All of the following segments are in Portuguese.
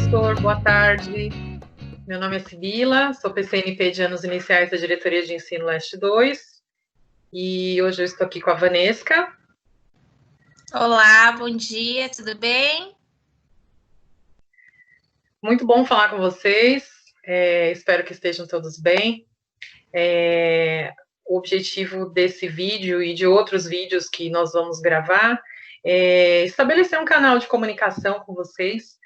professor, boa tarde. Meu nome é Sibila, sou PCNP de Anos Iniciais da Diretoria de Ensino Leste 2 e hoje eu estou aqui com a Vanesca. Olá, bom dia, tudo bem? Muito bom falar com vocês, espero que estejam todos bem. O objetivo desse vídeo e de outros vídeos que nós vamos gravar é estabelecer um canal de comunicação com vocês,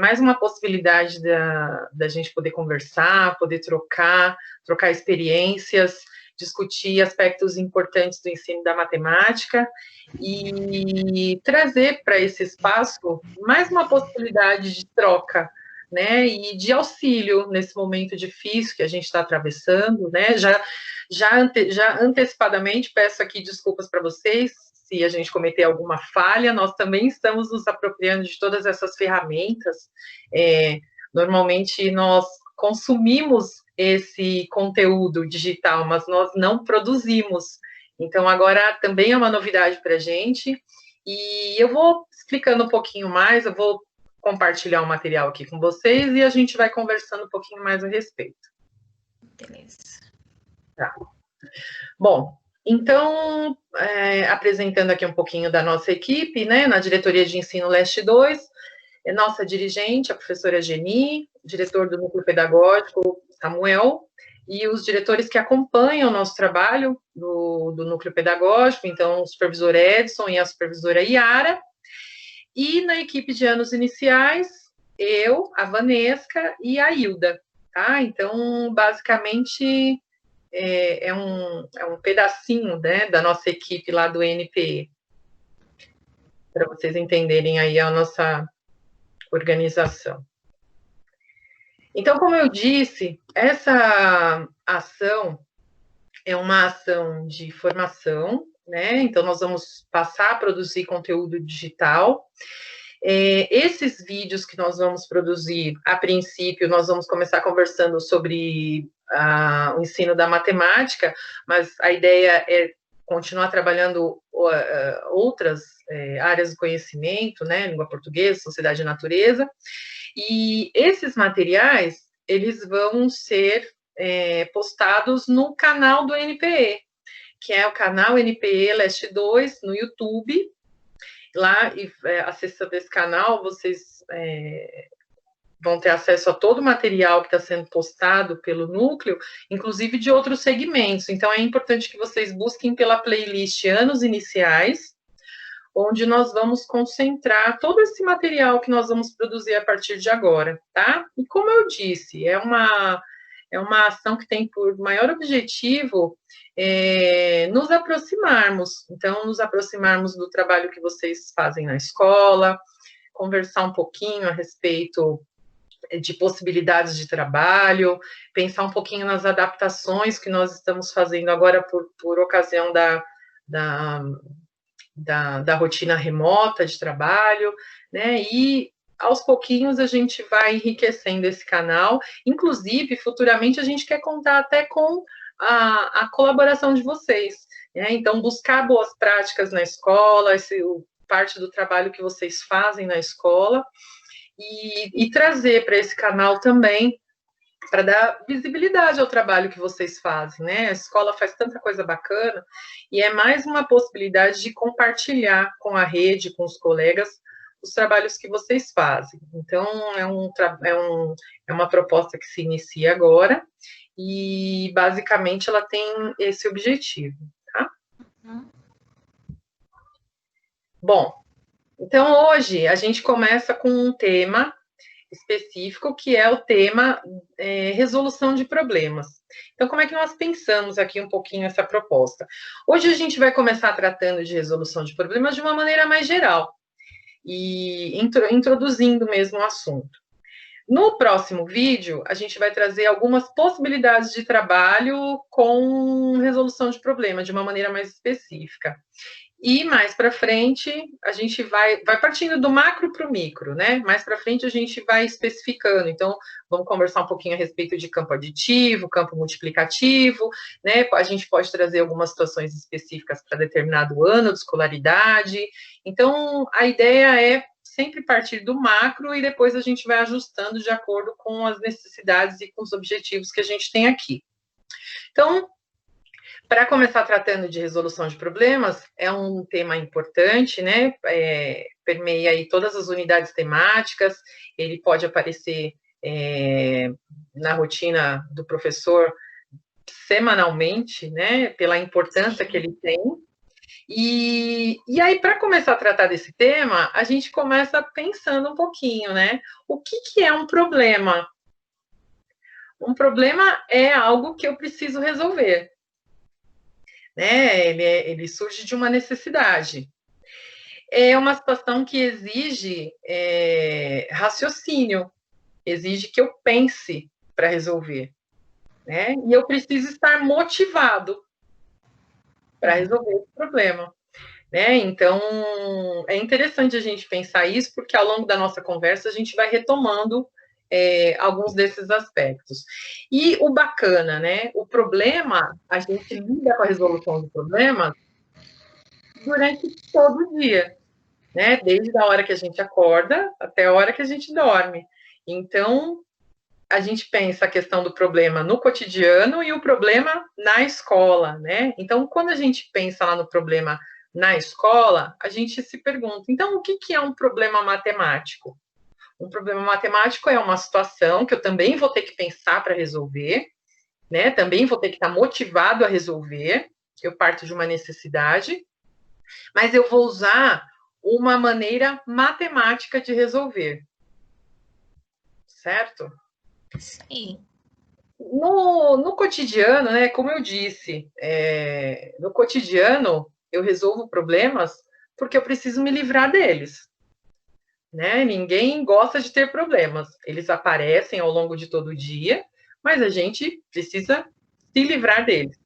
mais uma possibilidade da gente poder conversar, poder trocar experiências, discutir aspectos importantes do ensino da matemática e trazer para esse espaço mais uma possibilidade de troca, né, e de auxílio nesse momento difícil que a gente está atravessando, né, já antecipadamente peço aqui desculpas para vocês se a gente cometer alguma falha, nós também estamos nos apropriando de todas essas ferramentas, normalmente nós consumimos esse conteúdo digital, mas nós não produzimos, então agora também é uma novidade para a gente, e eu vou explicando um pouquinho mais, eu vou compartilhar o material aqui com vocês e a gente vai conversando um pouquinho mais a respeito. Beleza. Tá. Bom, então, apresentando aqui um pouquinho da nossa equipe, né, na Diretoria de Ensino Leste 2, nossa dirigente, a professora Geni, diretor do Núcleo Pedagógico, Samuel, e os diretores que acompanham o nosso trabalho do Núcleo Pedagógico, então, o supervisor Edson e a supervisora Yara, e na equipe de anos iniciais, eu, a Vanesca e a Hilda, tá? Então, basicamente, é um pedacinho, né, da nossa equipe lá do NPE, para vocês entenderem aí a nossa organização. Então, como eu disse, essa ação é uma ação de formação, né? Então, nós vamos passar a produzir conteúdo digital. Esses vídeos que nós vamos produzir, a princípio, nós vamos começar conversando sobre o ensino da matemática, mas a ideia é continuar trabalhando outras áreas do conhecimento, né, língua portuguesa, sociedade e natureza, e esses materiais, eles vão ser postados no canal do NPE, que é o canal NPE Leste 2, no YouTube. Lá, acessando esse canal, vocês vão ter acesso a todo o material que está sendo postado pelo núcleo, inclusive de outros segmentos. Então, é importante que vocês busquem pela playlist Anos Iniciais, onde nós vamos concentrar todo esse material que nós vamos produzir a partir de agora, tá? E como eu disse, é uma ação que tem por maior objetivo nos aproximarmos. Então, nos aproximarmos do trabalho que vocês fazem na escola, conversar um pouquinho a respeito de possibilidades de trabalho, pensar um pouquinho nas adaptações que nós estamos fazendo agora por ocasião da rotina remota de trabalho, né, e aos pouquinhos a gente vai enriquecendo esse canal, inclusive, futuramente a gente quer contar até com a colaboração de vocês, né, então buscar boas práticas na escola, parte do trabalho que vocês fazem na escola, e trazer para esse canal também, para dar visibilidade ao trabalho que vocês fazem, né? A escola faz tanta coisa bacana, e é mais uma possibilidade de compartilhar com a rede, com os colegas, os trabalhos que vocês fazem. Então, é uma proposta que se inicia agora, e basicamente ela tem esse objetivo, tá? Bom, então hoje a gente começa com um tema específico, que é o tema resolução de problemas. Então, como é que nós pensamos aqui um pouquinho essa proposta? Hoje a gente vai começar tratando de resolução de problemas de uma maneira mais geral, e introduzindo mesmo o assunto. No próximo vídeo, a gente vai trazer algumas possibilidades de trabalho com resolução de problemas, de uma maneira mais específica. E mais para frente, a gente vai partindo do macro para o micro, né? Mais para frente a gente vai especificando. Então, vamos conversar um pouquinho a respeito de campo aditivo, campo multiplicativo, né? A gente pode trazer algumas situações específicas para determinado ano de escolaridade. Então, a ideia é sempre partir do macro e depois a gente vai ajustando de acordo com as necessidades e com os objetivos que a gente tem aqui. Então, para começar tratando de resolução de problemas, é um tema importante, né? Permeia aí todas as unidades temáticas, ele pode aparecer na rotina do professor semanalmente, né? Pela importância que ele tem. E aí, para começar a tratar desse tema, a gente começa pensando um pouquinho, né? O que é um problema? Um problema é algo que eu preciso resolver, né? Ele surge de uma necessidade. É uma situação que exige raciocínio, exige que eu pense para resolver, né? E eu preciso estar motivado para resolver esse problema, né? Então, é interessante a gente pensar isso, porque ao longo da nossa conversa a gente vai retomando alguns desses aspectos. E o bacana, né? O problema, a gente lida com a resolução do problema durante todo o dia, né? Desde a hora que a gente acorda até a hora que a gente dorme. Então, a gente pensa a questão do problema no cotidiano e o problema na escola, né? Então, quando a gente pensa lá no problema na escola, a gente se pergunta, então, o que é um problema matemático? Um problema matemático é uma situação que eu também vou ter que pensar para resolver, né? Também vou ter que estar motivado a resolver, eu parto de uma necessidade, mas eu vou usar uma maneira matemática de resolver, certo? Sim. No cotidiano, né, como eu disse, no cotidiano eu resolvo problemas porque eu preciso me livrar deles, né? Ninguém gosta de ter problemas, eles aparecem ao longo de todo o dia, mas a gente precisa se livrar deles.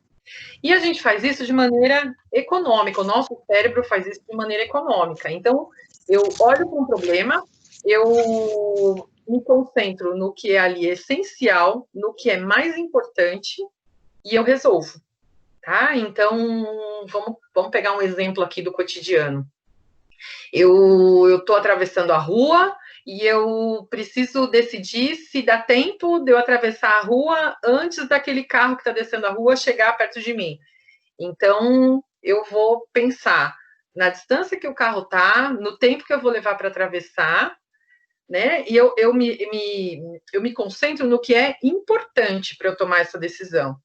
E a gente faz isso de maneira econômica, o nosso cérebro faz isso de maneira econômica. Então, eu olho para um problema, eu me concentro no que é ali essencial, no que é mais importante, e eu resolvo, tá? Então, vamos pegar um exemplo aqui do cotidiano. Eu estou atravessando a rua e eu preciso decidir se dá tempo de eu atravessar a rua antes daquele carro que está descendo a rua chegar perto de mim. Então, eu vou pensar na distância que o carro está, no tempo que eu vou levar para atravessar, né? E eu me concentro no que é importante para eu tomar essa decisão.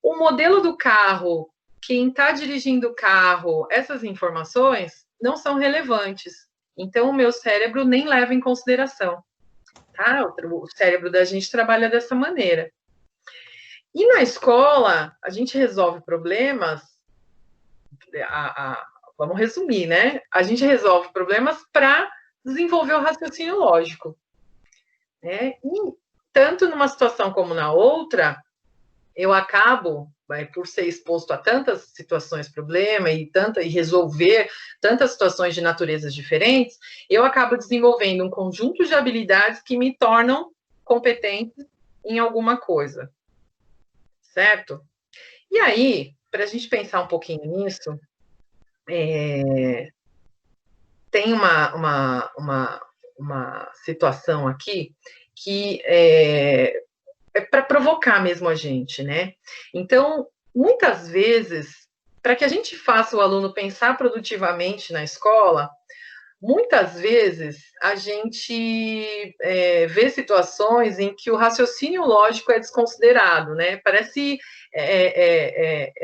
O modelo do carro, quem está dirigindo o carro, essas informações não são relevantes. Então, o meu cérebro nem leva em consideração. Tá? O cérebro da gente trabalha dessa maneira. E na escola, a gente resolve problemas. Vamos resumir, né? A gente resolve problemas para desenvolver o raciocínio lógico. Né? E tanto numa situação como na outra, eu acabo, por ser exposto a tantas situações problema e resolver tantas situações de naturezas diferentes, eu acabo desenvolvendo um conjunto de habilidades que me tornam competente em alguma coisa, certo? E aí, para a gente pensar um pouquinho nisso, tem uma situação aqui que é para provocar mesmo a gente, né? Então, muitas vezes, para que a gente faça o aluno pensar produtivamente na escola, muitas vezes a gente vê situações em que o raciocínio lógico é desconsiderado, né? Parece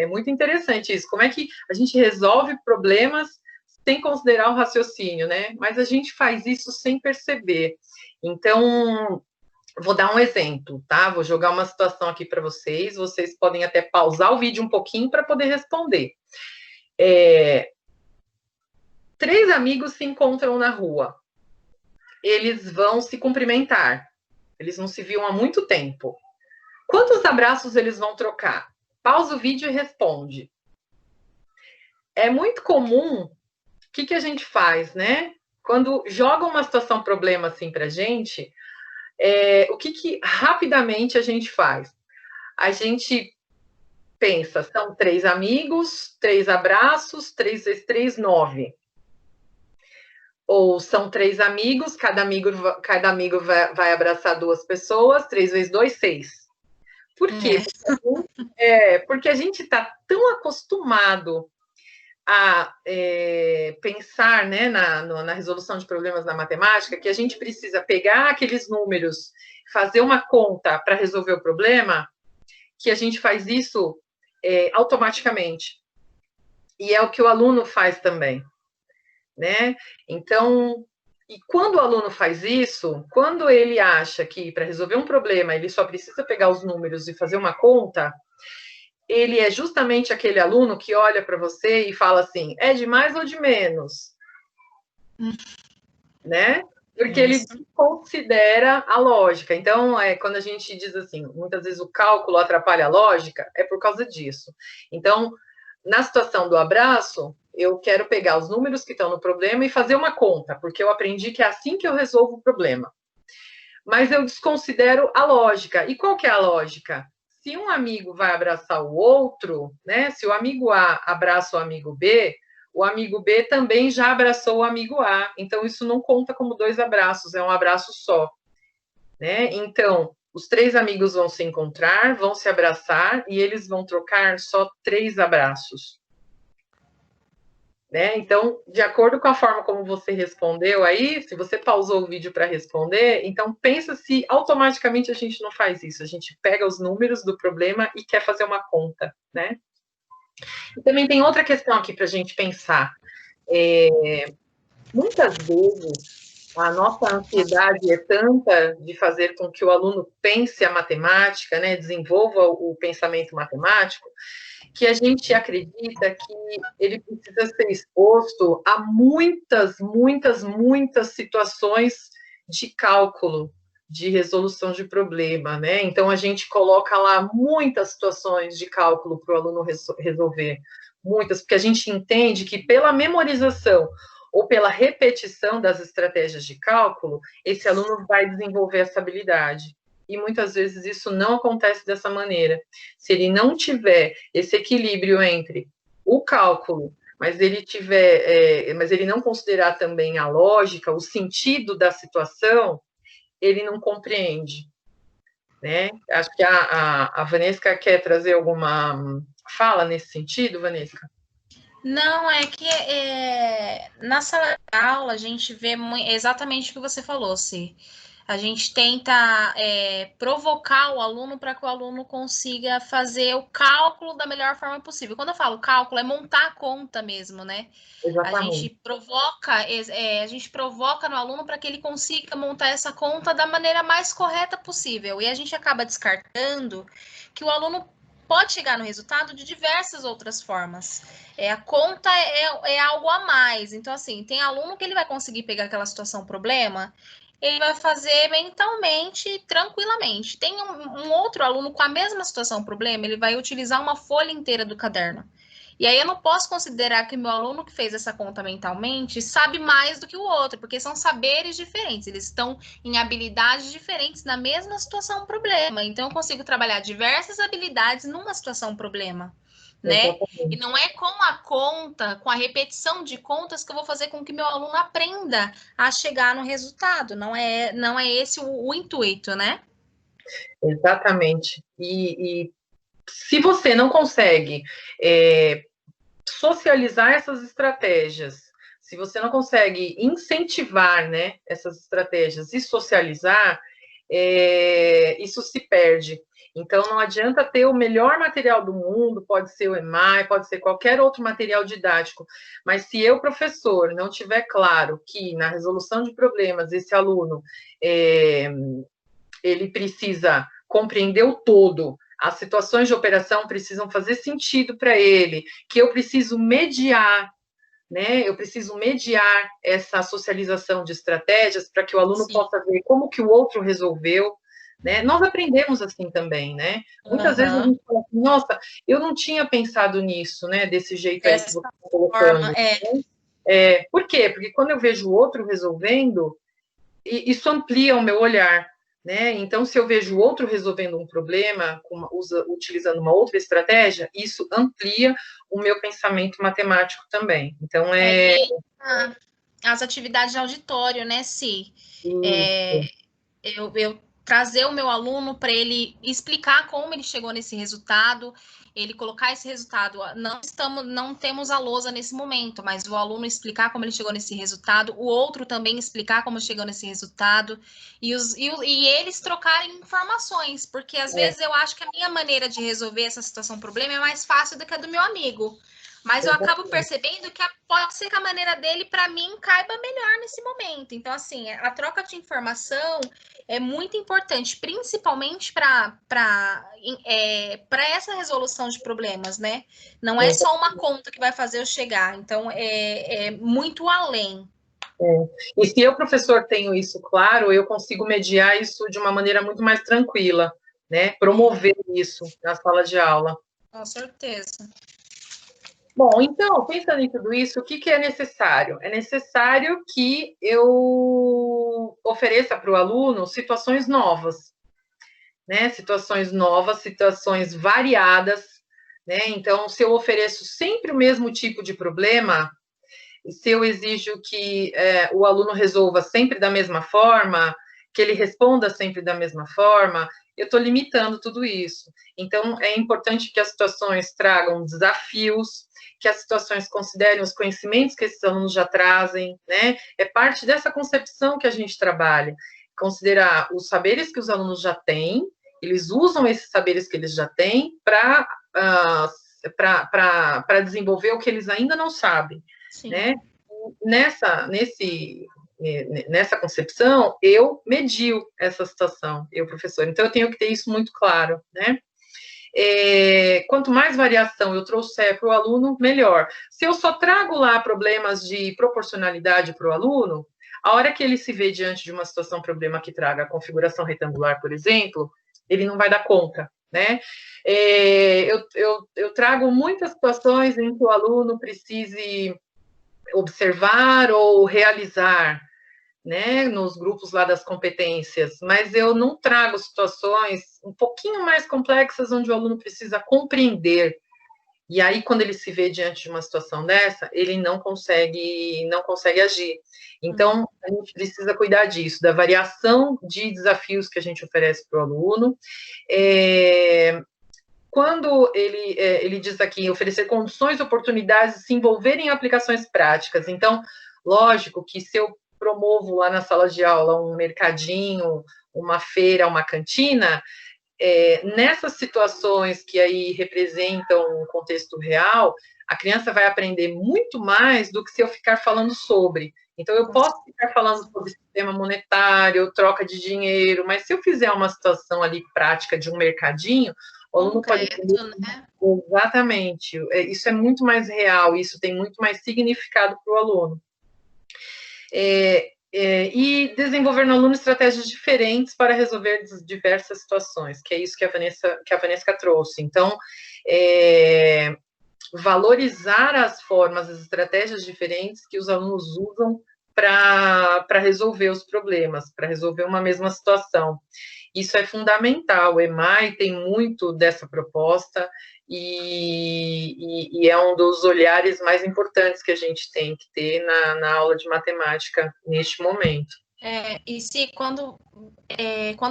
muito interessante isso. Como é que a gente resolve problemas sem considerar o raciocínio, né? Mas a gente faz isso sem perceber. Então, vou dar um exemplo, tá? Vou jogar uma situação aqui para vocês. Vocês podem até pausar o vídeo um pouquinho para poder responder. 3 amigos se encontram na rua. Eles vão se cumprimentar. Eles não se viam há muito tempo. Quantos abraços eles vão trocar? Pausa o vídeo e responde. É muito comum. O que a gente faz, né? Quando joga uma situação problema assim para gente, o que rapidamente a gente faz? A gente pensa, são 3 amigos, 3 abraços, 3 vezes 3, 9. Ou são 3 amigos, cada amigo vai abraçar 2 pessoas, 3 vezes 2, 6. Por quê? Porque a gente está tão acostumado a pensar, né, na resolução de problemas na matemática, que a gente precisa pegar aqueles números, fazer uma conta para resolver o problema, que a gente faz isso automaticamente. E é o que o aluno faz também, né? Então, e quando o aluno faz isso, quando ele acha que para resolver um problema ele só precisa pegar os números e fazer uma conta, ele é justamente aquele aluno que olha para você e fala assim, é de mais ou de menos? Né? Porque ele considera a lógica. Então, quando a gente diz assim, muitas vezes o cálculo atrapalha a lógica, é por causa disso. Então, na situação do abraço, eu quero pegar os números que estão no problema e fazer uma conta, porque eu aprendi que é assim que eu resolvo o problema. Mas eu desconsidero a lógica. E qual que é a lógica? Se um amigo vai abraçar o outro, né? Se o amigo A abraça o amigo B também já abraçou o amigo A. Então, isso não conta como 2 abraços, é um abraço só. Né? Então, os 3 amigos vão se encontrar, vão se abraçar e eles vão trocar só 3 abraços. Né? Então, de acordo com a forma como você respondeu aí, se você pausou o vídeo para responder, então pensa se automaticamente a gente não faz isso. A gente pega os números do problema e quer fazer uma conta, né? E também tem outra questão aqui para a gente pensar. Muitas vezes a nossa ansiedade é tanta de fazer com que o aluno pense a matemática, né, desenvolva o pensamento matemático, que a gente acredita que ele precisa ser exposto a muitas, muitas, muitas situações de cálculo, de resolução de problema, né? Então, a gente coloca lá muitas situações de cálculo para o aluno resolver, muitas, porque a gente entende que pela memorização ou pela repetição das estratégias de cálculo, esse aluno vai desenvolver essa habilidade. E muitas vezes isso não acontece dessa maneira. Se ele não tiver esse equilíbrio entre o cálculo, mas ele não considerar também a lógica, o sentido da situação, ele não compreende. Né? Acho que a Vanessa quer trazer alguma fala nesse sentido, Vanessa? Não, é que na sala de aula a gente vê exatamente o que você falou, Si. A gente tenta provocar o aluno para que o aluno consiga fazer o cálculo da melhor forma possível. Quando eu falo cálculo, é montar a conta mesmo, né? Exatamente. A gente provoca no aluno para que ele consiga montar essa conta da maneira mais correta possível. E a gente acaba descartando que o aluno pode chegar no resultado de diversas outras formas. A conta é algo a mais. Então, assim, tem aluno que ele vai conseguir pegar aquela situação problema, ele vai fazer mentalmente, tranquilamente. Tem um outro aluno com a mesma situação problema, ele vai utilizar uma folha inteira do caderno. E aí eu não posso considerar que o meu aluno que fez essa conta mentalmente sabe mais do que o outro, porque são saberes diferentes, eles estão em habilidades diferentes na mesma situação problema. Então eu consigo trabalhar diversas habilidades numa situação problema, né? E não é com a conta, com a repetição de contas que eu vou fazer com que meu aluno aprenda a chegar no resultado. Não é esse o intuito, né? Exatamente. E se você não consegue socializar essas estratégias, se você não consegue incentivar, né, essas estratégias e socializar, isso se perde. Então, não adianta ter o melhor material do mundo, pode ser o EMAI, pode ser qualquer outro material didático, mas se eu, professor, não tiver claro que na resolução de problemas esse aluno ele precisa compreender o todo, as situações de operação precisam fazer sentido para ele, que eu preciso mediar, né? Eu preciso mediar essa socialização de estratégias para que o aluno possa ver como que o outro resolveu, né? Nós aprendemos assim também, né? Muitas vezes a gente fala assim, nossa, eu não tinha pensado nisso, né? Desse jeito aí que você está colocando. Por quê? Porque quando eu vejo o outro resolvendo, isso amplia o meu olhar. Né? Então, se eu vejo o outro resolvendo um problema, utilizando uma outra estratégia, isso amplia o meu pensamento matemático também. Então, as atividades de auditório, né, Si? Isso. Eu trazer o meu aluno para ele explicar como ele chegou nesse resultado, ele colocar esse resultado. Não temos a lousa nesse momento, mas o aluno explicar como ele chegou nesse resultado, o outro também explicar como chegou nesse resultado, e eles trocarem informações, porque às vezes eu acho que a minha maneira de resolver essa situação, problema, é mais fácil do que a do meu amigo. Mas eu acabo percebendo que pode ser que a maneira dele, para mim, caiba melhor nesse momento. Então, assim, a troca de informação é muito importante, principalmente para essa resolução de problemas, né? Não é só uma conta que vai fazer eu chegar, então é muito além. E se eu, professor, tenho isso claro, eu consigo mediar isso de uma maneira muito mais tranquila, né? Promover isso na sala de aula. Com certeza. Bom, então, pensando em tudo isso, o que é necessário? É necessário que eu ofereça para o aluno situações novas, né? Situações novas, situações variadas, né? Então, se eu ofereço sempre o mesmo tipo de problema, se eu exijo que o aluno resolva sempre da mesma forma, que ele responda sempre da mesma forma, eu estou limitando tudo isso. Então, é importante que as situações tragam desafios, que as situações considerem os conhecimentos que esses alunos já trazem, né? É parte dessa concepção que a gente trabalha, considerar os saberes que os alunos já têm, eles usam esses saberes que eles já têm para desenvolver o que eles ainda não sabem. Sim. Né? Nessa concepção, eu medio essa situação, eu, professor. Então, eu tenho que ter isso muito claro, né? Quanto mais variação eu trouxer para o aluno, melhor. Se eu só trago lá problemas de proporcionalidade para o aluno, a hora que ele se vê diante de uma situação, problema que traga a configuração retangular, por exemplo, ele não vai dar conta, né? Eu trago muitas situações em que o aluno precise observar ou realizar, né, nos grupos lá das competências, mas eu não trago situações um pouquinho mais complexas onde o aluno precisa compreender. E aí, quando ele se vê diante de uma situação dessa, ele não consegue agir. Então, a gente precisa cuidar disso, da variação de desafios que a gente oferece para o aluno. Quando ele diz aqui, oferecer condições, oportunidades de se envolver em aplicações práticas. Então, lógico que se eu promovo lá na sala de aula um mercadinho, uma feira, uma cantina, nessas situações que aí representam um contexto real, a criança vai aprender muito mais do que se eu ficar falando sobre. Então, eu posso ficar falando sobre sistema monetário, troca de dinheiro, mas se eu fizer uma situação ali prática de um mercadinho, o aluno pode entender, né? Exatamente. Isso é muito mais real, isso tem muito mais significado para o aluno. E desenvolver no aluno estratégias diferentes para resolver diversas situações, que é isso que a Vanessa trouxe. Então, valorizar as formas, as estratégias diferentes que os alunos usam para resolver os problemas, para resolver uma mesma situação. Isso é fundamental. O EMAI tem muito dessa proposta e é um dos olhares mais importantes que a gente tem que ter na aula de matemática neste momento. E se quando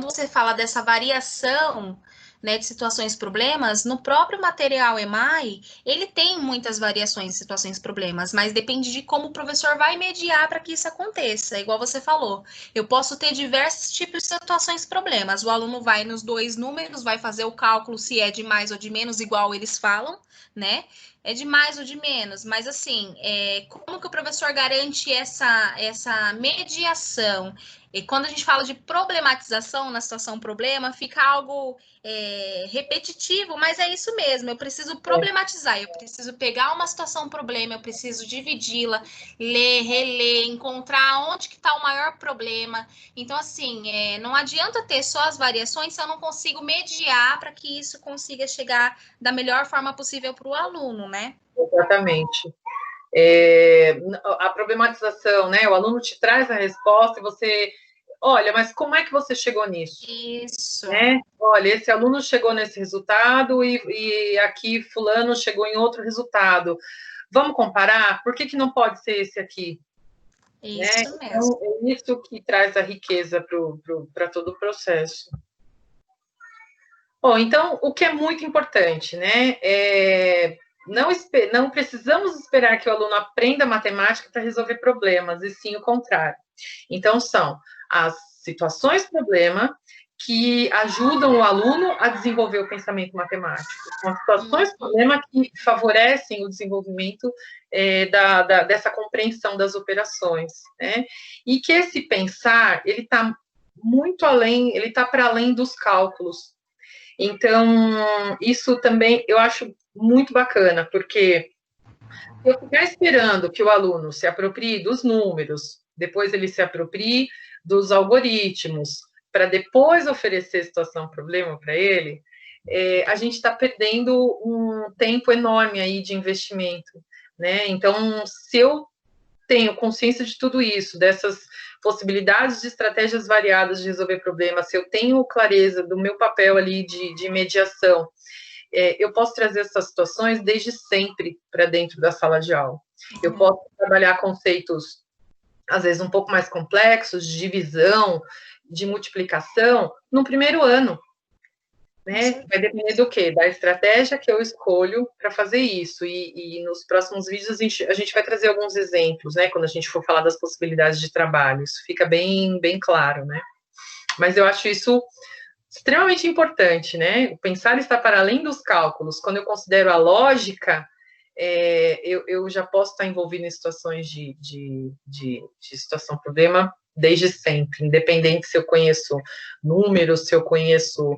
você fala dessa variação, né, de situações problemas, no próprio material EMAI, ele tem muitas variações de situações problemas, mas depende de como o professor vai mediar para que isso aconteça, igual você falou. Eu posso ter diversos tipos de situações problemas. O aluno vai nos dois números, vai fazer o cálculo se é de mais ou de menos, igual eles falam, né? É de mais ou de menos, mas assim, como que o professor garante essa mediação? E quando a gente fala de problematização na situação problema, fica algo repetitivo, mas é isso mesmo. Eu preciso problematizar, eu preciso pegar uma situação problema, eu preciso dividi-la, ler, reler, encontrar onde que está o maior problema. Então, assim, não adianta ter só as variações se eu não consigo mediar para que isso consiga chegar da melhor forma possível para o aluno, né? Exatamente. A problematização, né? O aluno te traz a resposta e você, olha, mas como é que você chegou nisso? Isso. Né? Olha, esse aluno chegou nesse resultado e aqui fulano chegou em outro resultado. Vamos comparar? Por que não pode ser esse aqui? né? Isso mesmo. Então, é isso que traz a riqueza para todo o processo. Bom, então, o que é muito importante, né? Não precisamos esperar que o aluno aprenda matemática para resolver problemas, e sim o contrário. Então, são as situações problema que ajudam o aluno a desenvolver o pensamento matemático. São as situações problema que favorecem o desenvolvimento dessa compreensão das operações, né? E que esse pensar, ele está muito além, ele está para além dos cálculos. Então, isso também eu acho muito bacana, porque eu ficar esperando que o aluno se aproprie dos números, depois ele se aproprie dos algoritmos, para depois oferecer situação-problema para ele, a gente está perdendo um tempo enorme aí de investimento, né? Então, se eu tenho consciência de tudo isso, dessas possibilidades de estratégias variadas de resolver problemas, se eu tenho clareza do meu papel ali de mediação, eu posso trazer essas situações desde sempre para dentro da sala de aula. Eu posso trabalhar conceitos, às vezes, um pouco mais complexos, de divisão, de multiplicação, no primeiro ano. Né? Vai depender do quê? Da estratégia que eu escolho para fazer isso. E nos próximos vídeos a gente vai trazer alguns exemplos, né? Quando a gente for falar das possibilidades de trabalho. Isso fica bem, bem claro, né? Mas eu acho isso extremamente importante, né? O pensar está para além dos cálculos. Quando eu considero a lógica, eu já posso estar envolvido em situações de situação-problema desde sempre, independente se eu conheço números, se eu conheço,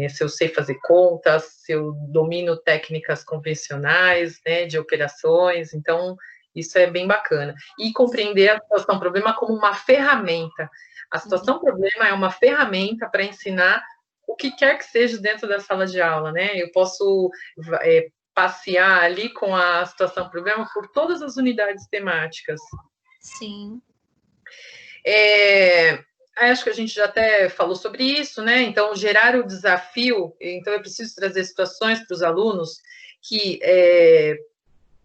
se eu sei fazer contas, se eu domino técnicas convencionais, né, de operações, então isso é bem bacana. E compreender a situação-problema como uma ferramenta. A situação-problema é uma ferramenta para ensinar o que quer que seja dentro da sala de aula, né? Eu posso passear ali com a situação-problema por todas as unidades temáticas. Sim. Acho que a gente já até falou sobre isso, né? Então, gerar o desafio, então eu preciso trazer situações para os alunos que,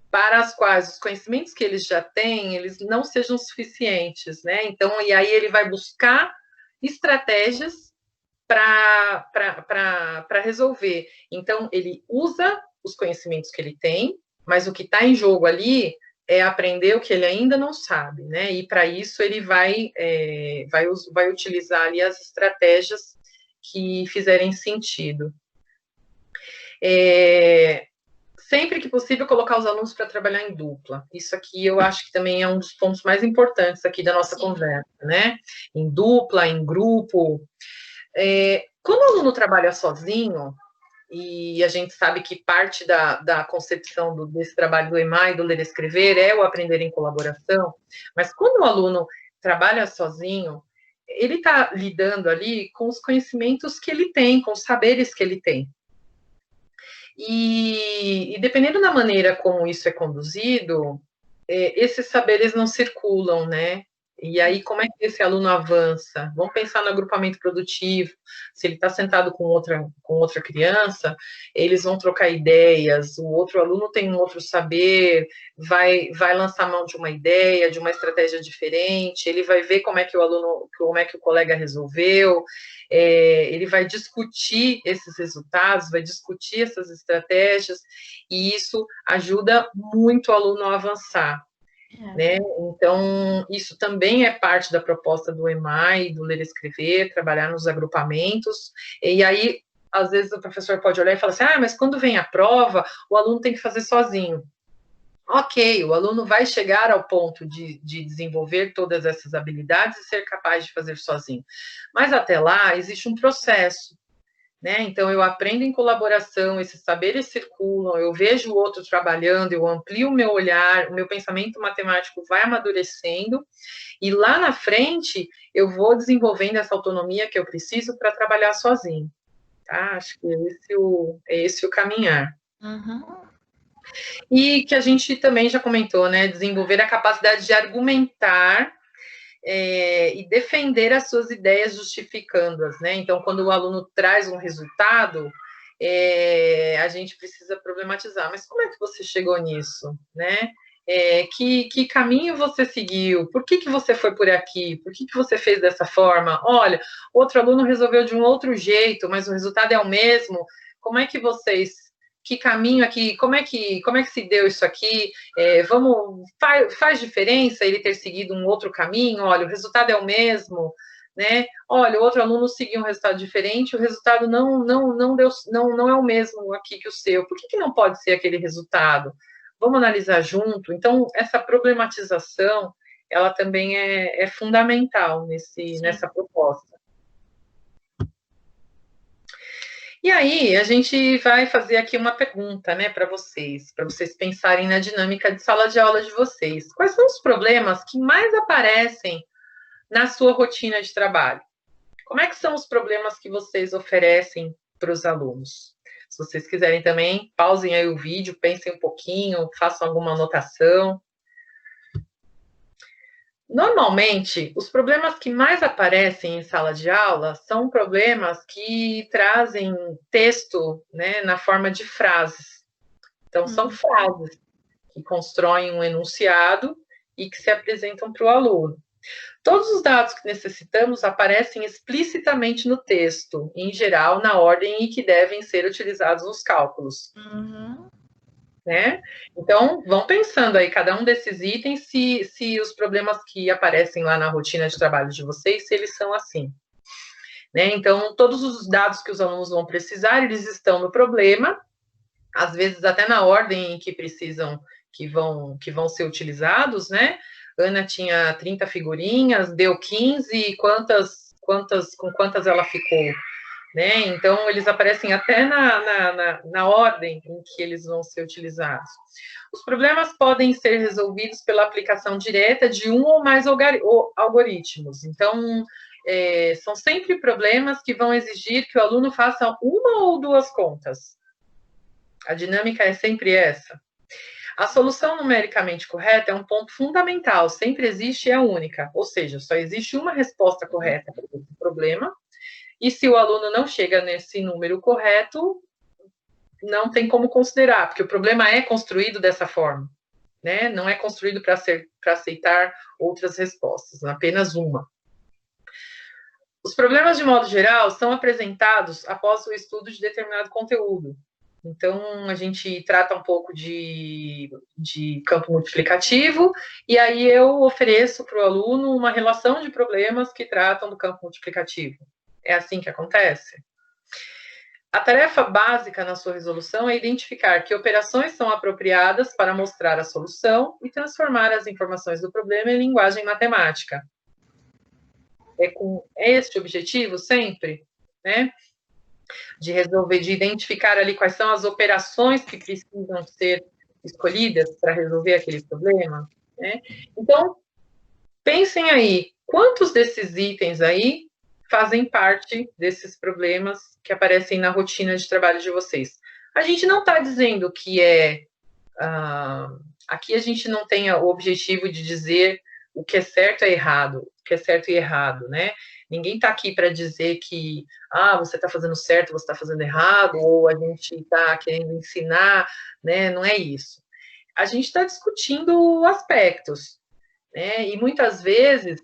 para as quais os conhecimentos que eles já têm, eles não sejam suficientes, né? Então, e aí ele vai buscar estratégias para resolver. Então, ele usa os conhecimentos que ele tem, mas o que está em jogo ali é aprender o que ele ainda não sabe, né? E para isso ele vai utilizar ali as estratégias que fizerem sentido. Sempre que possível, colocar os alunos para trabalhar em dupla. Isso aqui eu acho que também é um dos pontos mais importantes aqui da nossa conversa, né? Em dupla, em grupo. Quando o aluno trabalha sozinho, e a gente sabe que parte da concepção desse trabalho do EMAI, do ler e escrever, é o aprender em colaboração, mas quando o aluno trabalha sozinho, ele está lidando ali com os conhecimentos que ele tem, com os saberes que ele tem. E dependendo da maneira como isso é conduzido, esses saberes não circulam, né? E aí, como é que esse aluno avança? Vamos pensar no agrupamento produtivo. Se ele está sentado com outra criança, eles vão trocar ideias, o outro aluno tem um outro saber, vai lançar mão de uma ideia, de uma estratégia diferente, ele vai ver como é que o colega resolveu, ele vai discutir esses resultados, vai discutir essas estratégias, e isso ajuda muito o aluno a avançar. Né? Então, isso também é parte da proposta do EMAI, do Ler e Escrever, trabalhar nos agrupamentos, e aí, às vezes, o professor pode olhar e falar assim, mas quando vem a prova, o aluno tem que fazer sozinho. Ok, o aluno vai chegar ao ponto de desenvolver todas essas habilidades e ser capaz de fazer sozinho, mas até lá, existe um processo, né? Então, eu aprendo em colaboração, esses saberes circulam, eu vejo o outro trabalhando, eu amplio o meu olhar, o meu pensamento matemático vai amadurecendo, e lá na frente eu vou desenvolvendo essa autonomia que eu preciso para trabalhar sozinho. Tá? Acho que é esse o caminhar. E que a gente também já comentou, né? Desenvolver a capacidade de argumentar e defender as suas ideias justificando-as, né? Então, quando o aluno traz um resultado, a gente precisa problematizar. Mas como é que você chegou nisso, né? que caminho você seguiu? Por que você foi por aqui? Por que você fez dessa forma? Olha, outro aluno resolveu de um outro jeito, mas o resultado é o mesmo. Como é que vocês... Que caminho aqui? Como é que se deu isso aqui? Faz diferença ele ter seguido um outro caminho? Olha, o resultado é o mesmo, né? Olha, o outro aluno seguiu um resultado diferente, o resultado não é o mesmo aqui que o seu. Por que não pode ser aquele resultado? Vamos analisar junto. Então, essa problematização, ela também é fundamental nessa proposta. E aí, a gente vai fazer aqui uma pergunta, né, para vocês pensarem na dinâmica de sala de aula de vocês. Quais são os problemas que mais aparecem na sua rotina de trabalho? Como é que são os problemas que vocês oferecem para os alunos? Se vocês quiserem também, pausem aí o vídeo, pensem um pouquinho, façam alguma anotação. Normalmente, os problemas que mais aparecem em sala de aula são problemas que trazem texto, né, na forma de frases. Então, são frases que constroem um enunciado e que se apresentam para o aluno. Todos os dados que necessitamos aparecem explicitamente no texto, em geral, na ordem em que devem ser utilizados os cálculos. Né? Então, vão pensando aí, cada um desses itens, se os problemas que aparecem lá na rotina de trabalho de vocês, se eles são assim. Né? Então, todos os dados que os alunos vão precisar, eles estão no problema, às vezes até na ordem em que precisam, que vão ser utilizados, né? Ana tinha 30 figurinhas, deu 15, com quantas ela ficou? Né? Então, eles aparecem até na ordem em que eles vão ser utilizados. Os problemas podem ser resolvidos pela aplicação direta de um ou mais algoritmos. Então, são sempre problemas que vão exigir que o aluno faça uma ou duas contas. A dinâmica é sempre essa. A solução numericamente correta é um ponto fundamental, sempre existe e é única. Ou seja, só existe uma resposta correta para esse problema. E se o aluno não chega nesse número correto, não tem como considerar, porque o problema é construído dessa forma, né? Não é construído para aceitar outras respostas, apenas uma. Os problemas, de modo geral, são apresentados após o estudo de determinado conteúdo. Então, a gente trata um pouco de campo multiplicativo, e aí eu ofereço para o aluno uma relação de problemas que tratam do campo multiplicativo. É assim que acontece? A tarefa básica na sua resolução é identificar que operações são apropriadas para mostrar a solução e transformar as informações do problema em linguagem matemática. É com este objetivo sempre, né? De resolver, de identificar ali quais são as operações que precisam ser escolhidas para resolver aquele problema, né? Então, pensem aí, quantos desses itens aí fazem parte desses problemas que aparecem na rotina de trabalho de vocês? A gente não está dizendo que aqui a gente não tem o objetivo de dizer o que é certo e errado, o que é certo e errado, né? Ninguém está aqui para dizer que, você está fazendo certo, você está fazendo errado, ou a gente está querendo ensinar, né? Não é isso. A gente está discutindo aspectos, né? E muitas vezes,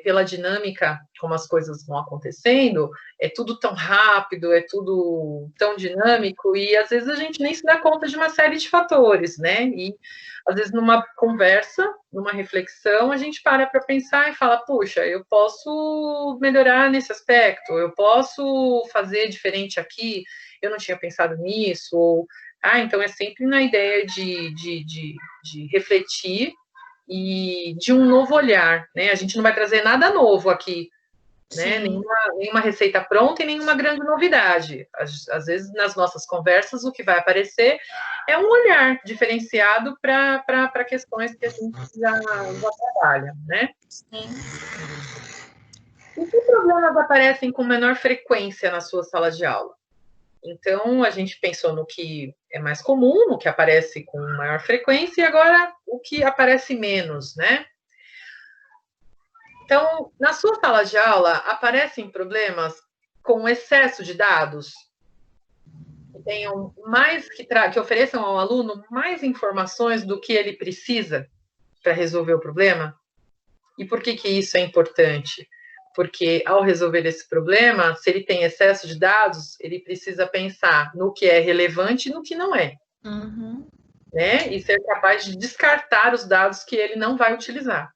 pela dinâmica como as coisas vão acontecendo, é tudo tão rápido, é tudo tão dinâmico, e às vezes a gente nem se dá conta de uma série de fatores, né? E às vezes numa conversa, numa reflexão, a gente para pensar e fala, puxa, eu posso melhorar nesse aspecto, eu posso fazer diferente aqui, eu não tinha pensado nisso, ou, então é sempre na ideia de refletir e de um novo olhar, né? A gente não vai trazer nada novo aqui, né? Nenhuma receita pronta e nenhuma grande novidade. Às vezes, nas nossas conversas, o que vai aparecer é um olhar diferenciado para questões que a gente já trabalha, né? Sim. E que problemas aparecem com menor frequência na sua sala de aula? Então, a gente pensou no que é mais comum, no que aparece com maior frequência, e agora o que aparece menos, né? Então, na sua sala de aula, aparecem problemas com excesso de dados? tenham mais, que ofereçam ao aluno mais informações do que ele precisa para resolver o problema? E por que isso é importante? Porque ao resolver esse problema, se ele tem excesso de dados, ele precisa pensar no que é relevante e no que não é. Uhum. Né? E ser capaz de descartar os dados que ele não vai utilizar.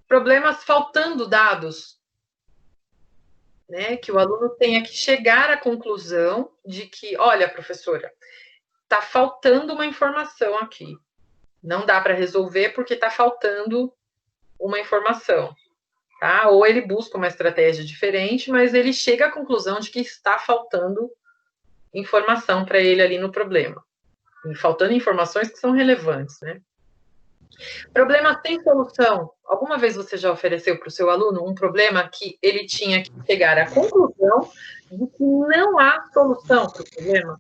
Problemas faltando dados, né? Que o aluno tenha que chegar à conclusão de que, olha, professora, está faltando uma informação aqui. Não dá para resolver porque está faltando uma informação. Tá? Ou ele busca uma estratégia diferente, mas ele chega à conclusão de que está faltando informação para ele ali no problema. E faltando informações que são relevantes, né? Problema sem solução. Alguma vez você já ofereceu para o seu aluno um problema que ele tinha que chegar à conclusão de que não há solução para o problema?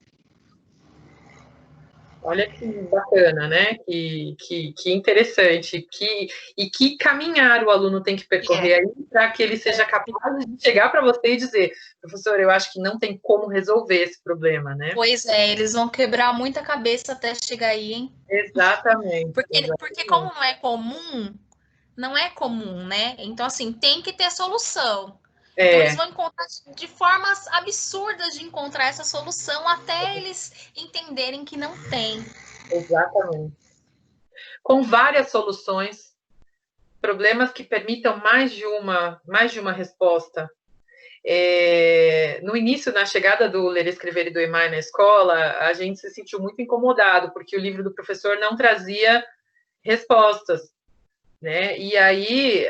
Olha que bacana, né? Que interessante. E que caminhar o aluno tem que percorrer aí para que ele seja capaz de chegar para você e dizer, professor, eu acho que não tem como resolver esse problema, né? Pois é, eles vão quebrar muita cabeça até chegar aí, hein? Exatamente. Porque como não é comum, né? Então, assim, tem que ter solução. Então, eles vão encontrar de formas absurdas de encontrar essa solução até eles entenderem que não tem. Exatamente. Com várias soluções, problemas que permitam mais de uma resposta. No início, na chegada do Ler, Escrever e do EMAI na escola, a gente se sentiu muito incomodado, porque o livro do professor não trazia respostas, né? E aí,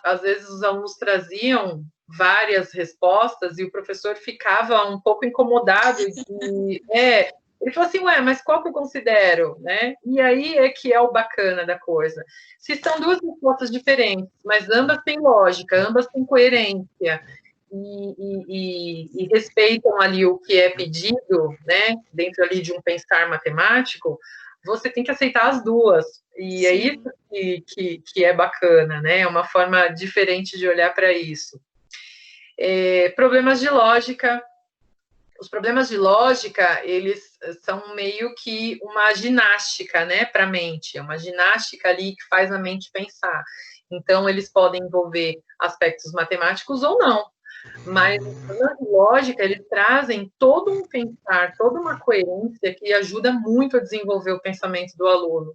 às vezes, os alunos traziam várias respostas e o professor ficava um pouco incomodado ele falou assim, mas qual que eu considero, né? E aí é que é o bacana da coisa. Se são duas respostas diferentes, mas ambas têm lógica, ambas têm coerência e respeitam ali o que é pedido, né? Dentro ali de um pensar matemático, você tem que aceitar as duas. E Sim. É isso que é bacana, né? É uma forma diferente de olhar para isso. Problemas de lógica. Os problemas de lógica, eles são meio que uma ginástica, né, para a mente. É uma ginástica ali que faz a mente pensar. Então, eles podem envolver aspectos matemáticos ou não. Mas os problemas de lógica, eles trazem todo um pensar, toda uma coerência que ajuda muito a desenvolver o pensamento do aluno.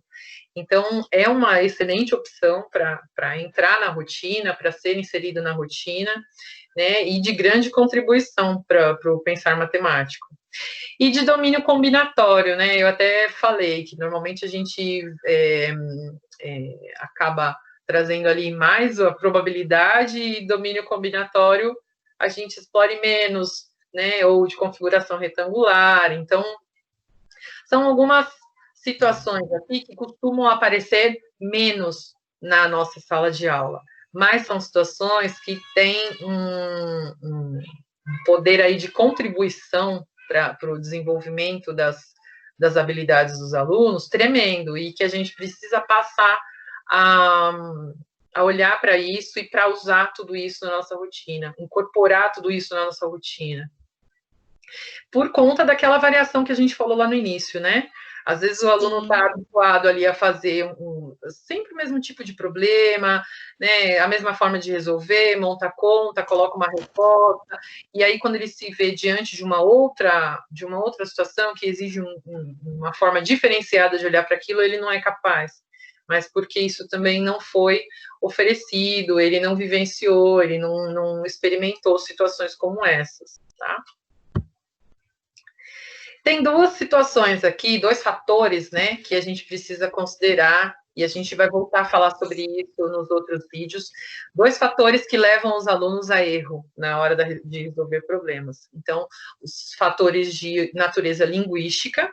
Então, é uma excelente opção para entrar na rotina, para ser inserido na rotina, né, e de grande contribuição para o pensar matemático. E de domínio combinatório, né, eu até falei que normalmente a gente acaba trazendo ali mais a probabilidade e domínio combinatório a gente explore menos, né, ou de configuração retangular. Então, são algumas situações aqui que costumam aparecer menos na nossa sala de aula, mas são situações que têm um poder aí de contribuição para o desenvolvimento das habilidades dos alunos tremendo, e que a gente precisa passar a olhar para isso e para usar tudo isso na nossa rotina, incorporar tudo isso na nossa rotina. Por conta daquela variação que a gente falou lá no início, né? Às vezes o aluno está habituado ali a fazer sempre o mesmo tipo de problema, né? A mesma forma de resolver, monta a conta, coloca uma resposta, e aí quando ele se vê diante de uma outra situação que exige uma forma diferenciada de olhar para aquilo, ele não é capaz. Mas porque isso também não foi oferecido, ele não vivenciou, ele não experimentou situações como essas, tá? Tem duas situações aqui, dois fatores, né, que a gente precisa considerar, e a gente vai voltar a falar sobre isso nos outros vídeos, dois fatores que levam os alunos a erro na hora de resolver problemas. Então, os fatores de natureza linguística,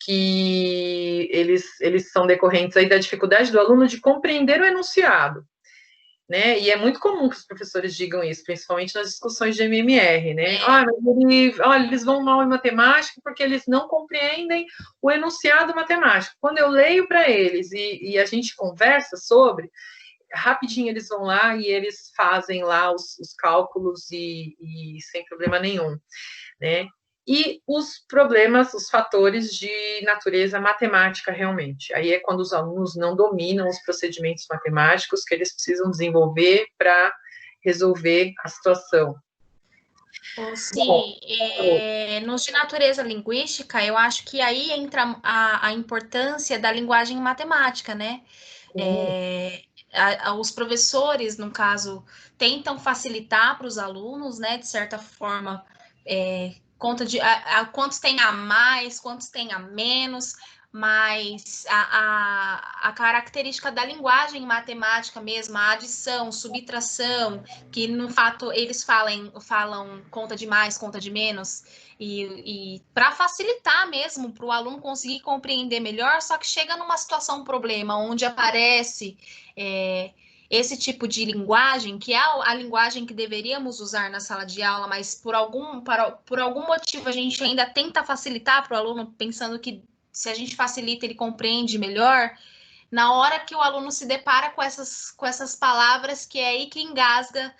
que eles são decorrentes aí da dificuldade do aluno de compreender o enunciado, né? E é muito comum que os professores digam isso, principalmente nas discussões de MMR, né? Mas eles vão mal em matemática porque eles não compreendem o enunciado matemático. Quando eu leio para eles e a gente conversa sobre, rapidinho eles vão lá e eles fazem lá os cálculos e sem problema nenhum, né? E os problemas, os fatores de natureza matemática, realmente. Aí é quando os alunos não dominam os procedimentos matemáticos que eles precisam desenvolver para resolver a situação. Sim, nos de natureza linguística, eu acho que aí entra a importância da linguagem matemática, né? Os professores, no caso, tentam facilitar para os alunos, né? De certa forma, conta de quantos tem a mais, quantos tem a menos, mas a característica da linguagem matemática mesmo, a adição, subtração, que no fato eles falam conta de mais, conta de menos, e para facilitar mesmo para o aluno conseguir compreender melhor, só que chega numa situação, um problema, onde aparece esse tipo de linguagem, que é a linguagem que deveríamos usar na sala de aula, mas por algum motivo a gente ainda tenta facilitar para o aluno, pensando que se a gente facilita, ele compreende melhor. Na hora que o aluno se depara com essas palavras, que é aí que engasga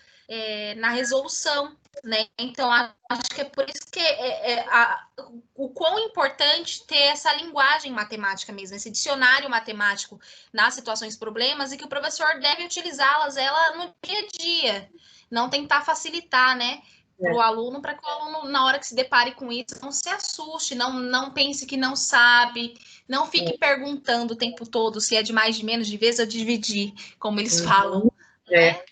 na resolução, né? Então, acho que é por isso que o quão importante ter essa linguagem matemática mesmo, esse dicionário matemático nas situações problemas, e que o professor deve utilizá-las no dia a dia, não tentar facilitar, né? Para o aluno, para que o aluno, na hora que se depare com isso, não se assuste, não pense que não sabe, não fique perguntando o tempo todo se é de mais, de menos, de vez ou dividir, como eles falam. Né?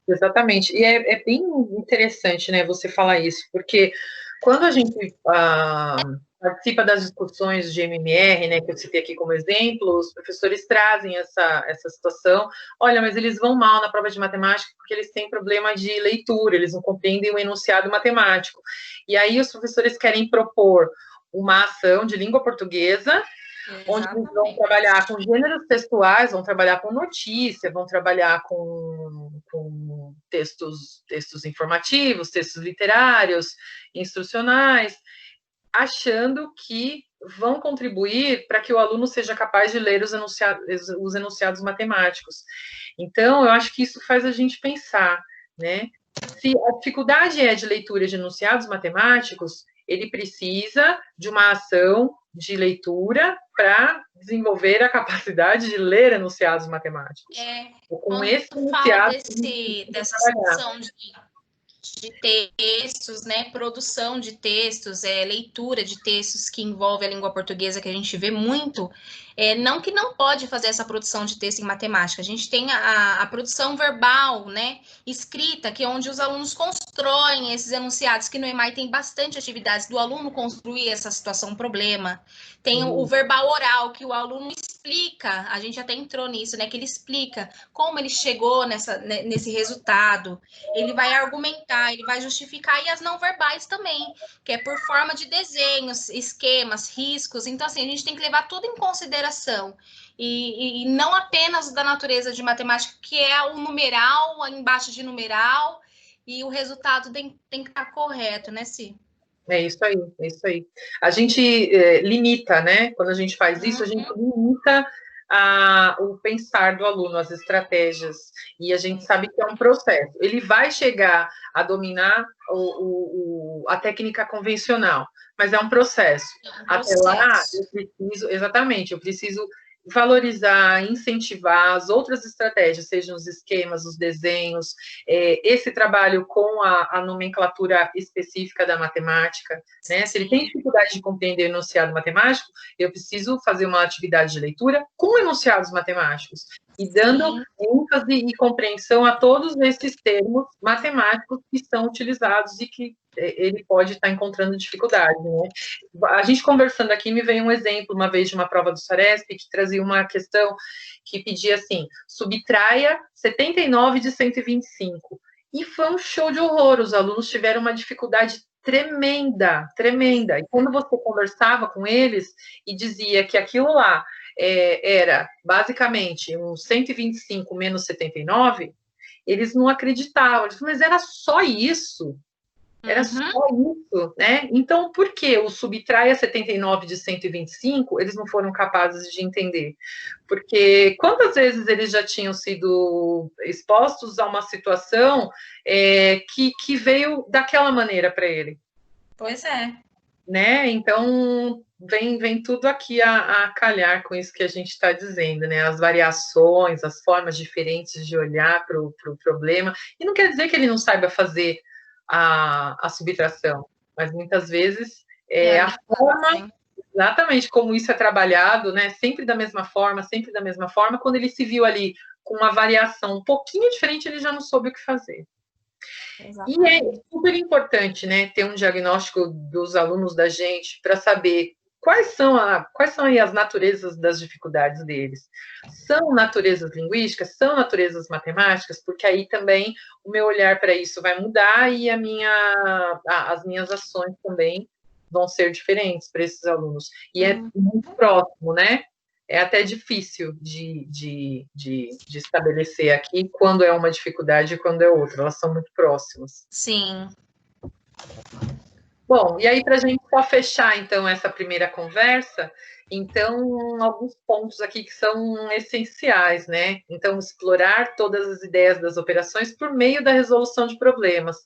Exatamente. E é bem interessante, né, você falar isso, porque quando a gente participa das discussões de MMR, né, que eu citei aqui como exemplo, os professores trazem essa situação. Olha, mas eles vão mal na prova de matemática porque eles têm problema de leitura, eles não compreendem o enunciado matemático. E aí os professores querem propor uma ação de língua portuguesa, onde eles vão trabalhar com gêneros textuais, vão trabalhar com notícia, vão trabalhar com textos informativos, textos literários, instrucionais, achando que vão contribuir para que o aluno seja capaz de ler os enunciados matemáticos. Então, eu acho que isso faz a gente pensar, né? Se a dificuldade é de leitura de enunciados matemáticos, ele precisa de uma ação de leitura para desenvolver a capacidade de ler enunciados matemáticos. Com esse enunciado, dessa ação de textos, né, produção de textos, leitura de textos que envolve a língua portuguesa, que a gente vê muito, não que não pode fazer essa produção de texto em matemática, a gente tem a produção verbal, né, escrita, que é onde os alunos constroem esses enunciados, que no EMAI tem bastante atividades do aluno construir essa situação, problema. Tem o verbal oral, que o aluno explica, a gente até entrou nisso, né, que ele explica como ele chegou nesse resultado, ele vai argumentar, ele vai justificar, e as não verbais também, que é por forma de desenhos, esquemas, riscos. Então, assim, a gente tem que levar tudo em consideração, e não apenas da natureza de matemática, que é o numeral, embaixo de numeral, e o resultado tem que estar correto, né, Si? É isso aí, é isso aí. A gente limita, né? Quando a gente faz isso, a gente limita o pensar do aluno, as estratégias, e a gente sabe que é um processo. Ele vai chegar a dominar a técnica convencional, mas é um processo. Até lá, eu preciso valorizar, incentivar as outras estratégias, sejam os esquemas, os desenhos, esse trabalho com a nomenclatura específica da matemática, né? Se ele tem dificuldade de compreender o enunciado matemático, eu preciso fazer uma atividade de leitura com enunciados matemáticos, e dando ênfase e compreensão a todos esses termos matemáticos que são utilizados e que ele pode estar encontrando dificuldade, né? A gente conversando aqui, me veio um exemplo, uma vez, de uma prova do Saresp, que trazia uma questão que pedia assim, subtraia 79 de 125. E foi um show de horror, os alunos tiveram uma dificuldade tremenda, tremenda. E quando você conversava com eles e dizia que aquilo lá era basicamente um 125 menos 79, eles não acreditavam. Eles falavam, mas era só isso? Era só isso, né? Então, por que o subtrai a 79 de 125 eles não foram capazes de entender? Porque quantas vezes eles já tinham sido expostos a uma situação que veio daquela maneira para ele? Pois é. Né? Então, vem tudo aqui a calhar com isso que a gente está dizendo, né? As variações, as formas diferentes de olhar para o problema. E não quer dizer que ele não saiba fazer a subtração, mas muitas vezes a forma, exatamente como isso é trabalhado, né? Sempre da mesma forma, quando ele se viu ali com uma variação um pouquinho diferente, ele já não soube o que fazer. Exatamente. E é super importante, né, ter um diagnóstico dos alunos da gente para saber quais são aí as naturezas das dificuldades deles. São naturezas linguísticas, são naturezas matemáticas, porque aí também o meu olhar para isso vai mudar e as minhas ações também vão ser diferentes para esses alunos. E é muito próximo, né? É até difícil de estabelecer aqui quando é uma dificuldade e quando é outra. Elas são muito próximas. Sim. Bom, e aí para a gente só fechar, então, essa primeira conversa, então, alguns pontos aqui que são essenciais, né? Então, explorar todas as ideias das operações por meio da resolução de problemas.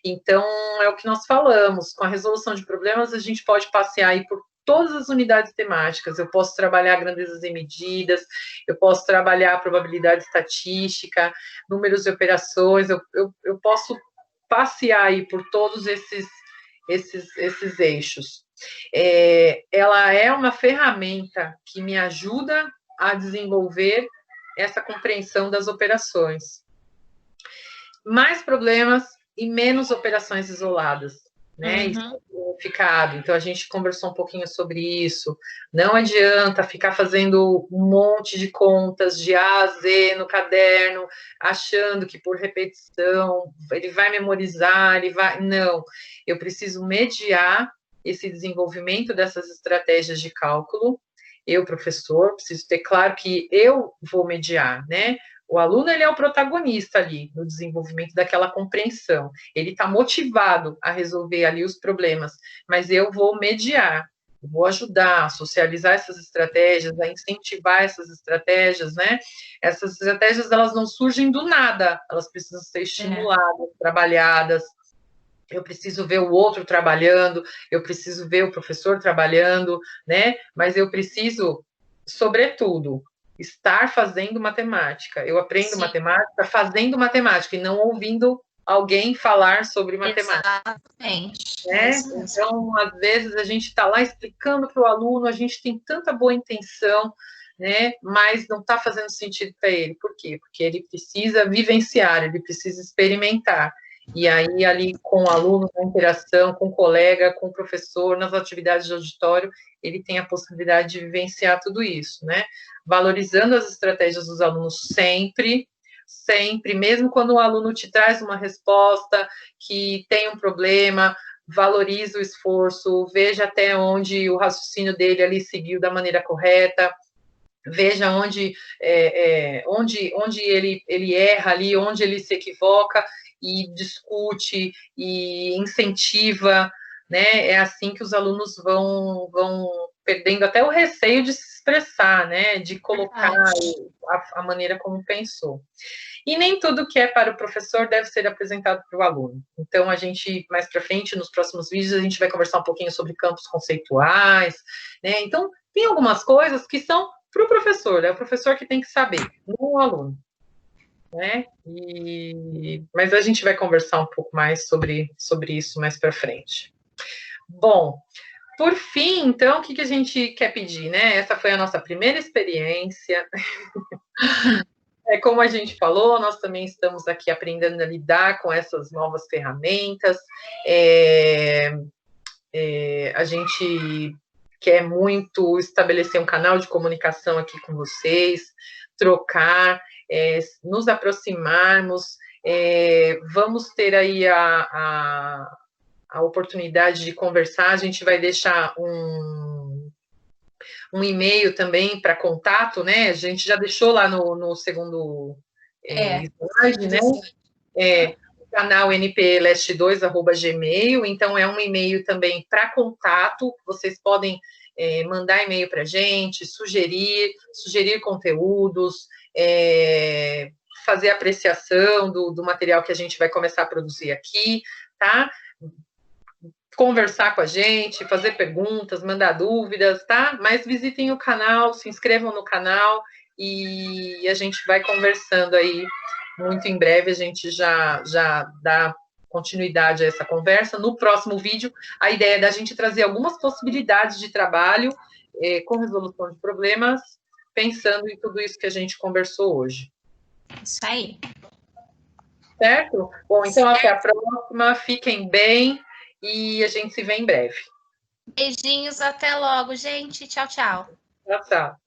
Então, é o que nós falamos, com a resolução de problemas, a gente pode passear aí por todas as unidades temáticas. Eu posso trabalhar grandezas e medidas, eu posso trabalhar probabilidade estatística, números de operações, eu posso passear aí por todos esses eixos. Ela é uma ferramenta que me ajuda a desenvolver essa compreensão das operações. Mais problemas e menos operações isoladas, né? Isso é significado. Então, a gente conversou um pouquinho sobre isso. Não adianta ficar fazendo um monte de contas de A a Z no caderno, achando que por repetição ele vai memorizar, ele vai... Não, eu preciso mediar esse desenvolvimento dessas estratégias de cálculo. Eu, professor, preciso ter claro que eu vou mediar, né? O aluno, ele é o protagonista ali no desenvolvimento daquela compreensão. Ele está motivado a resolver ali os problemas, mas eu vou mediar, vou ajudar a socializar essas estratégias, a incentivar essas estratégias, né? Essas estratégias, elas não surgem do nada, elas precisam ser estimuladas, trabalhadas. Eu preciso ver o outro trabalhando, eu preciso ver o professor trabalhando, né? Mas eu preciso, sobretudo, estar fazendo matemática. Eu aprendo matemática fazendo matemática e não ouvindo alguém falar sobre matemática. Exatamente. Né? Então, às vezes, a gente está lá explicando para o aluno, a gente tem tanta boa intenção, né? Mas não está fazendo sentido para ele. Por quê? Porque ele precisa vivenciar, ele precisa experimentar. E aí, ali, com o aluno, na interação, com o colega, com o professor, nas atividades de auditório, ele tem a possibilidade de vivenciar tudo isso, né? Valorizando as estratégias dos alunos sempre, mesmo quando o aluno te traz uma resposta que tem um problema, valorize o esforço, veja até onde o raciocínio dele ali seguiu da maneira correta, veja onde ele erra ali, onde ele se equivoca, e discute e incentiva, né? É assim que os alunos vão perdendo até o receio de se expressar, né? De colocar a maneira como pensou. E nem tudo que é para o professor deve ser apresentado para o aluno. Então, a gente, mais para frente, nos próximos vídeos, a gente vai conversar um pouquinho sobre campos conceituais, né? Então, tem algumas coisas que são para o professor, é o professor que tem que saber, não o aluno. Né? Mas a gente vai conversar um pouco mais sobre isso mais para frente. Bom, por fim, então, o que a gente quer pedir, né? Essa foi a nossa primeira experiência. Como a gente falou, nós também estamos aqui aprendendo a lidar com essas novas ferramentas. A gente quer muito estabelecer um canal de comunicação aqui com vocês, trocar, nos aproximarmos. Vamos ter aí a oportunidade de conversar. A gente vai deixar um e-mail também para contato, né? A gente já deixou lá no segundo slide, né? canal npleste2@gmail, então é um e-mail também para contato, vocês podem mandar e-mail para a gente, sugerir conteúdos, fazer apreciação do material que a gente vai começar a produzir aqui, tá? Conversar com a gente, fazer perguntas, mandar dúvidas, tá? Mas visitem o canal, se inscrevam no canal e a gente vai conversando aí. Muito em breve a gente já dá continuidade a essa conversa. No próximo vídeo, a ideia é da gente trazer algumas possibilidades de trabalho com resolução de problemas, pensando em tudo isso que a gente conversou hoje. Isso aí. Certo? Bom, então até a próxima, fiquem bem e a gente se vê em breve. Beijinhos, até logo, gente. Tchau, tchau. Tchau, tchau.